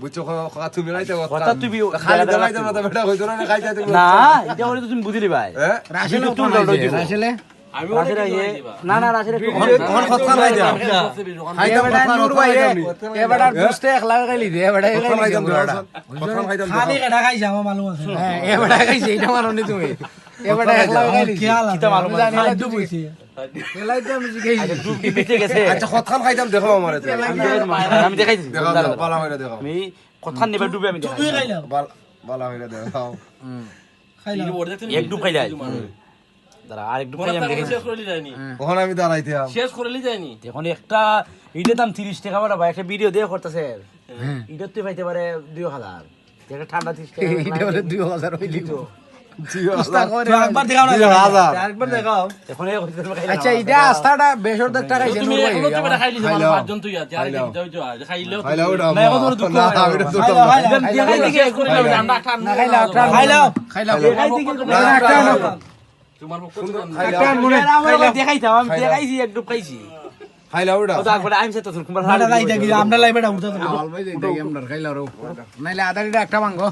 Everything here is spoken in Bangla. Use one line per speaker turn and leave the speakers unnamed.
বুঝছো কথা তুমি রাইতে
কথা তুই
খালি দাঁড়াইতে না বেটা কইতো না খাইতে তুমি
না এটা হলে তো তুমি বুঝিলি ভাই
হ্যাঁ
রাশেলে রাশেলে
আমি
না না রাশেলে একটু
কোন কথা নাই দাও খাইতাম কথা নূর ভাই
এবারে দুস্তে এক লাগা খাইলি দে এবারে
কথা খাইতাম কথা খাইতাম
খালি কাটা খাইছে আমার মালুম আছে
হ্যাঁ এবারে খাইছে এটা মারনি তুমি এবারে এক লাগা খাইলি
কিতা মালুম
জানি না
ডুব হইছে
এলাইতে আমি শিখাইছি
ডুব কি বেঁচে গেছে
আচ্ছা কথা খাইতাম দেখো আমারে
আমি দেখাইছি
দেখাও পালা হইরা দেখাও
আমি কথা নেবে ডুবে আমি
তুই
দেখাই
খাইলাম
পালা হইরা দেখাও
খাইলাম
এক ডুব খাই যায় দাঁড়া আর এক ডুব খাই আমি দেখাইছি
শেষ করে যায়নি
ওখানে আমি দাঁড়াইতে
শেষ করে যায়নি
এখন একটা ইটের দাম 30 টাকা বড় ভাই একটা ভিডিও দিয়ে করতেছে ইটের তুই পাইতে পারে 2000 একটা ঠান্ডা 30 টাকা
এটা বলে 2000 হইলি তো
একবার দেখাও না
একবার দেখাও
এখন এই কইতে খাই
আচ্ছা এটা আস্থাটা বেশর দেড় টাকা খাইছে
তুমি
নূর ভাই
এখনো তো বেটা খাইলি
খাইলাম।
পাঁচজন তুই আছে আর যাও যাও খাইলেও
খাইলা ওটা
না, এখন তোর দুঃখ
না
হয়।
এটা তো
খাইলাম,
দেখাই দিকে
ঠান্ডা ঠান্ডা
না খাইলা
খাইলাম
খাইলা
দেখাই দিকে
তোমার পক্ষ
খাইলা
দেখাইতাম আমি দেখাইছি এক ডুব খাইছি
খাইলা ওটা
তো একবার আমি সেটা তোর কুমার
আমরা লাইটা কি আমরা লাইবেটা উঠতে
আওয়াল ভাই দেই আমরা খাইলা রো নাইলে আধা লিটার একটা মাংগো